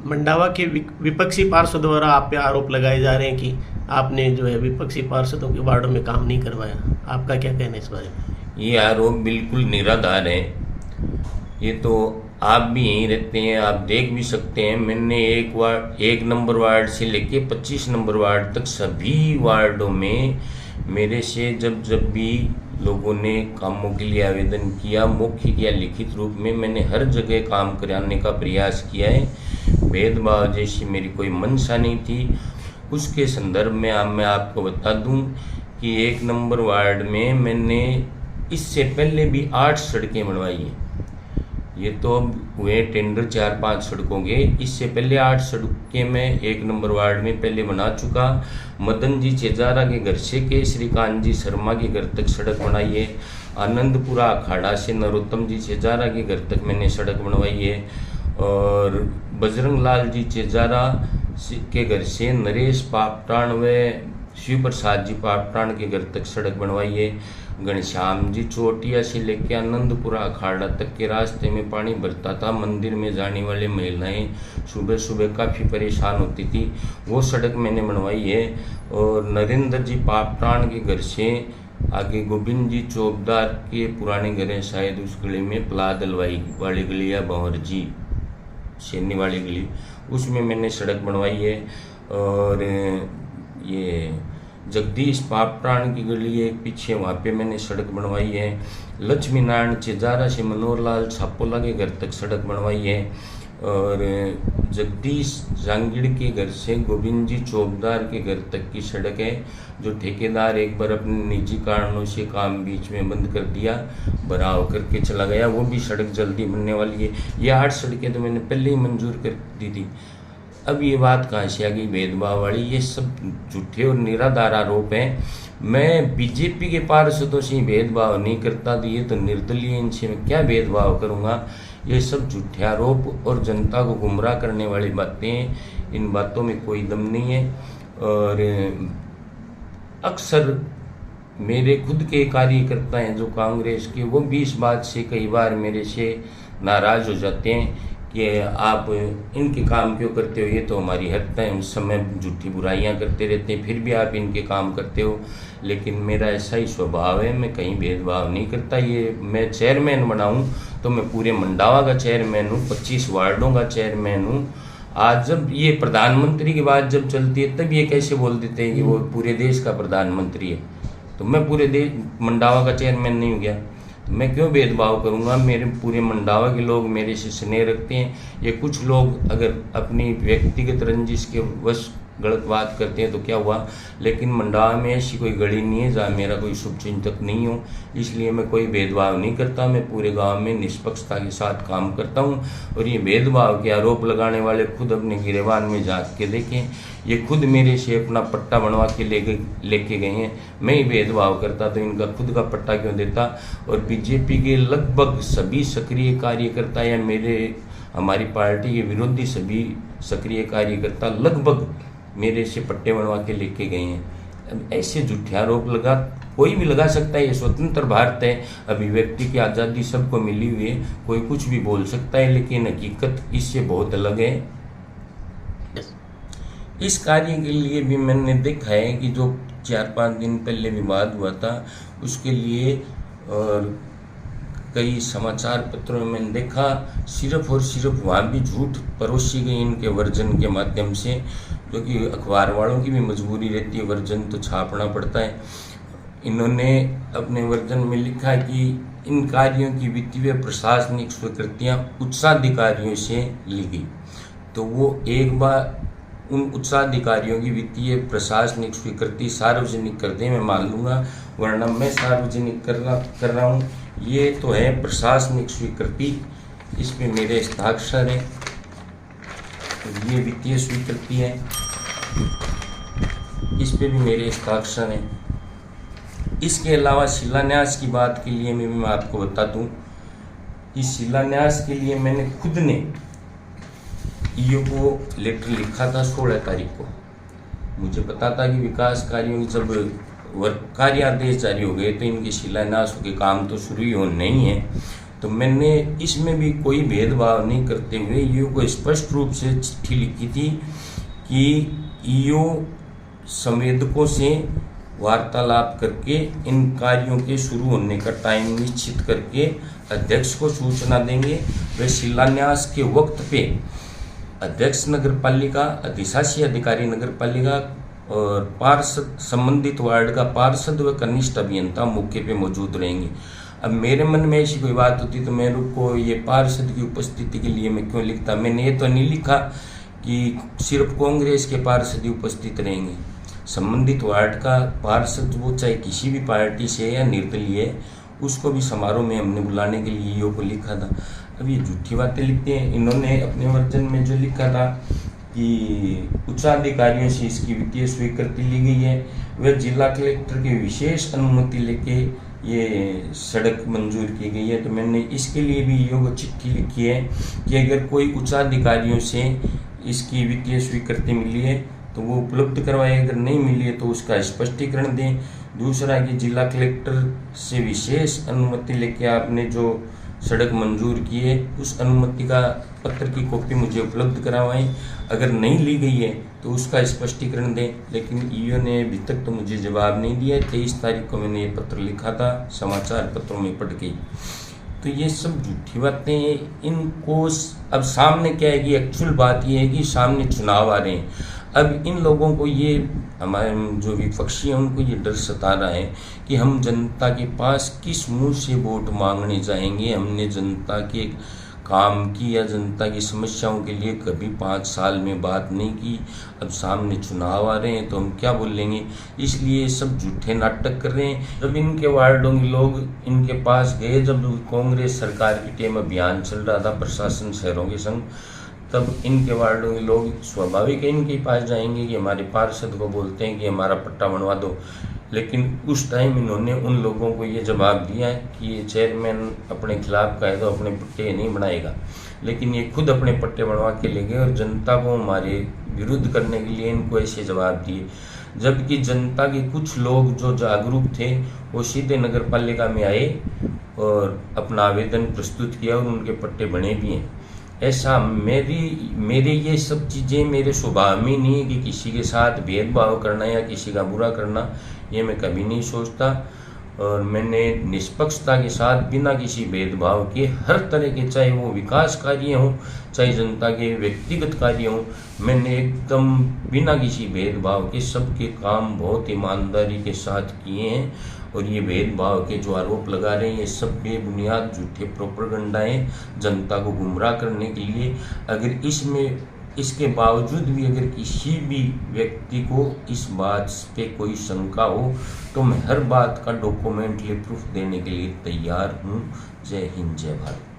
मंडावा के विपक्षी पार्षद द्वारा आप पे आरोप लगाए जा रहे हैं कि आपने जो है विपक्षी पार्षदों के वार्डों में काम नहीं करवाया, आपका क्या कहना है इस बारे में? ये आरोप बिल्कुल निराधार है। ये तो आप भी यहीं रहते हैं, आप देख भी सकते हैं। मैंने एक नंबर वार्ड से लेके 25 नंबर वार्ड तक सभी वार्डों में मेरे से जब भी लोगों ने कामों के लिए आवेदन किया, मौखिक या लिखित रूप में, मैंने हर जगह काम कराने का प्रयास किया है। भेदभाव जैसी मेरी कोई मंशा नहीं थी। उसके संदर्भ में मैं आपको बता दूं कि 1 नंबर वार्ड में मैंने इससे पहले भी 8 सड़कें बनवाई हैं। ये तो अब हुए टेंडर 4-5 सड़कों के, इससे पहले 8 सड़कें मैं 1 नंबर वार्ड में पहले बना चुका। मदन जी चेजारा के घर से केसरीकांत जी शर्मा के घर तक सड़क बनाई है। आनंदपुरा अखाड़ा से नरोत्तम जी चेजारा के घर तक मैंने सड़क बनवाई है। और बजरंग लाल जी चेजारा के घर से नरेश पापटान व शिव प्रसाद जी पापटान के घर तक सड़क बनवाई है। घनश्याम जी चोटिया से लेकर आनंदपुरा अखाड़ा तक के रास्ते में पानी भरता था। मंदिर में जाने वाली महिलाएं सुबह सुबह काफ़ी परेशान होती थी, वो सड़क मैंने बनवाई है। और नरेंद्र जी पापटान के घर से आगे गोविंद जी चौबदार के पुराने घर हैं, शायद उस गली में प्लादल वाली गली या भंवर जी सेनी वाली गली, उसमें मैंने सड़क बनवाई है। और ये जगदीश पापटान की गली है पीछे, वहाँ पे मैंने सड़क बनवाई है। लक्ष्मी नारायण चेजारा से मनोहर लाल छापोला के घर तक सड़क बनवाई है। और जगदीश जांगीड़ के घर से गोविंद जी चौबदार के घर तक की सड़क है, जो ठेकेदार एक बार अपने निजी कारणों से काम बीच में बंद कर दिया, भराव करके चला गया, वो भी सड़क जल्दी बनने वाली है। ये 8 सड़कें तो मैंने पहले ही मंजूर कर दी थी। अब ये बात कहाँ से आ गई भेदभाव वाली? ये सब झूठे और निराधार आरोप हैं। मैं बीजेपी के पार्षदों से भेदभाव नहीं करता, तो ये तो निर्दलीय, इनसे मैं क्या भेदभाव करूँगा? ये सब झूठे आरोप और जनता को गुमराह करने वाली बातें हैं। इन बातों में कोई दम नहीं है। और अक्सर मेरे खुद के कार्यकर्ता हैं जो कांग्रेस के, वो भी इस बात से कई बार मेरे से नाराज़ हो जाते हैं कि आप इनके काम क्यों करते हो, ये तो हमारी हद है, उस समय झूठी बुराइयां करते रहते हैं, फिर भी आप इनके काम करते हो। लेकिन मेरा ऐसा ही स्वभाव है, मैं कहीं भेदभाव नहीं करता। ये मैं चेयरमैन बनाऊं तो मैं पूरे मंडावा का चेयरमैन हूँ, 25 वार्डों का चेयरमैन हूँ। आज जब ये प्रधानमंत्री की बात जब चलती है, तब ये कैसे बोल देते हैं कि वो पूरे देश का प्रधानमंत्री है, तो मैं पूरे देश मंडावा का चेयरमैन नहीं हो गया? मैं क्यों भेदभाव करूंगा? मेरे पूरे मंडावा के लोग मेरे से स्नेह रखते हैं। ये कुछ लोग अगर अपनी व्यक्तिगत रंजिश के वश गलत बात करते हैं तो क्या हुआ, लेकिन मंडावा में ऐसी कोई गली नहीं है जहाँ मेरा कोई शुभचिंतक नहीं हो, इसलिए मैं कोई भेदभाव नहीं करता। मैं पूरे गांव में निष्पक्षता के साथ काम करता हूं। और ये भेदभाव के आरोप लगाने वाले खुद अपने गिरेबान में झाँक के देखें, ये खुद मेरे से अपना पट्टा बनवा के लेके गए हैं। मैं ही भेदभाव करता तो इनका खुद का पट्टा क्यों देता? और बीजेपी के लगभग सभी सक्रिय कार्यकर्ता या हमारी पार्टी के विरोधी सभी सक्रिय कार्यकर्ता लगभग मेरे से पट्टे बनवा के लेके गए हैं। अब ऐसे झूठे आरोप कोई भी लगा सकता है, ये स्वतंत्र भारत है, अभिव्यक्ति की आज़ादी सबको मिली हुई है, कोई कुछ भी बोल सकता है, लेकिन हकीकत इससे बहुत अलग है। इस कार्य के लिए भी मैंने देखा है कि जो 4-5 दिन पहले विवाद हुआ था, उसके लिए और कई समाचार पत्रों में मैंने देखा, सिर्फ और सिर्फ वहाँ भी झूठ परोसी गई इनके वर्जन के माध्यम से, जो कि अखबार वालों की भी मजबूरी रहती है, वर्जन तो छापना पड़ता है। इन्होंने अपने वर्जन में लिखा कि इन कार्यों की वित्तीय प्रशासनिक स्वीकृतियाँ उच्चाधिकारियों से ली गई। तो वो एक बार उन उच्चाधिकारियों की वित्तीय प्रशासनिक स्वीकृति सार्वजनिक कर दें, मैं मान लूँगा, वरना मैं सार्वजनिक कर रहा हूँ। ये तो है प्रशासनिक स्वीकृति, इस पे मेरे हस्ताक्षर हैं। ये वित्तीय स्वीकृति है, इस पे भी मेरे हस्ताक्षर हैं। इसके अलावा शिलान्यास की बात के लिए मैं आपको बता दूं कि शिलान्यास के लिए मैंने खुद ने ईओ को लेटर लिखा था 16 तारीख को। मुझे पता था कि विकास कार्यों की जब कार्यादेश जारी हो गए तो इनके शिलान्यास के काम तो शुरू ही होने नहीं है, तो मैंने इसमें भी कोई भेदभाव नहीं करते हुए ईओ को स्पष्ट रूप से चिट्ठी लिखी थी कि ईओ संवेदकों से वार्तालाप करके इन कार्यों के शुरू होने का टाइम निश्चित करके अध्यक्ष को सूचना देंगे। वे शिलान्यास के वक्त पे अध्यक्ष नगर पालिका, अधिशासी अधिकारी नगर पालिका और पार्षद, संबंधित वार्ड का पार्षद व कनिष्ठ अभियंता मौके पे मौजूद रहेंगे। अब मेरे मन में ऐसी कोई बात होती तो मेरे को ये पार्षद की उपस्थिति के लिए मैं क्यों लिखता। मैंने ये तो नहीं लिखा कि सिर्फ कांग्रेस के पार्षद ही उपस्थित रहेंगे। संबंधित वार्ड का पार्षद वो चाहे किसी भी पार्टी से या निर्दलीय है, उसको भी समारोह में हमने बुलाने के लिए ईओ को लिखा था। अब ये झूठी बातें लिखते हैं। इन्होंने अपने वर्जन में जो लिखा था कि उच्चाधिकारियों से इसकी वित्तीय स्वीकृति ली गई है, वह जिला कलेक्टर की विशेष अनुमति लेके ये सड़क मंजूर की गई है। तो मैंने इसके लिए भी ईओ को चिट्ठी लिखी है कि अगर कोई उच्चाधिकारियों से इसकी वित्तीय स्वीकृति मिली है तो वो उपलब्ध करवाए, अगर नहीं मिली है तो उसका स्पष्टीकरण दें। दूसरा कि जिला कलेक्टर से विशेष अनुमति लेके आपने जो सड़क मंजूर की है उस अनुमति का पत्र की कॉपी मुझे उपलब्ध करवाएं। अगर नहीं ली गई है तो उसका स्पष्टीकरण दें। लेकिन ईओ ने अभी तक तो मुझे जवाब नहीं दिया। 23 तारीख को मैंने ये पत्र लिखा था, समाचार पत्रों में पढ़ के। तो ये सब झूठी बातें हैं। इनको अब सामने क्या है कि एक्चुअल बात ये है कि सामने चुनाव आ रहे हैं। अब इन लोगों को ये, हमारे जो विपक्षी हैं उनको ये डर सता रहा है कि हम जनता के पास किस मुंह से वोट मांगने जाएंगे। हमने जनता के काम की या जनता की समस्याओं के लिए कभी 5 साल में बात नहीं की। अब सामने चुनाव आ रहे हैं तो हम क्या बोलेंगे। इसलिए सब झूठे नाटक कर रहे हैं। जब इनके वार्डों के लोग इनके पास गए, जब कांग्रेस सरकार की टीम अभियान चल रहा था प्रशासन शहरों के संग, तब इनके वार्डों के लोग स्वाभाविक है इनके पास जाएंगे कि हमारे पार्षद को बोलते हैं कि हमारा पट्टा बनवा दो। लेकिन उस टाइम इन्होंने उन लोगों को ये जवाब दिया कि ये चेयरमैन अपने खिलाफ का है तो अपने पट्टे नहीं बनाएगा। लेकिन ये खुद अपने पट्टे बनवा के ले गए और जनता को हमारे विरुद्ध करने के लिए इनको ऐसे जवाब दिए। जबकि जनता के कुछ लोग जो जागरूक थे वो सीधे नगर पालिका में आए और अपना आवेदन प्रस्तुत किया और उनके पट्टे बने भी हैं। ऐसा मेरे ये सब चीज़ें मेरे स्वभाव में नहीं है कि किसी के साथ भेदभाव करना या किसी का बुरा करना, ये मैं कभी नहीं सोचता। और मैंने निष्पक्षता के साथ बिना किसी भेदभाव के हर तरह के, चाहे वो विकास कार्य हों चाहे जनता के व्यक्तिगत कार्य हों, मैंने एकदम बिना किसी भेदभाव के सबके काम बहुत ईमानदारी के साथ किए हैं। और ये भेदभाव के जो आरोप लगा रहे हैं ये सब बेबुनियाद झूठे प्रोपेगेंडा हैं जनता को गुमराह करने के लिए। अगर इसके बावजूद भी अगर किसी भी व्यक्ति को इस बात पे कोई शंका हो तो मैं हर बात का डॉक्यूमेंटली प्रूफ देने के लिए तैयार हूँ। जय हिंद, जय भारत।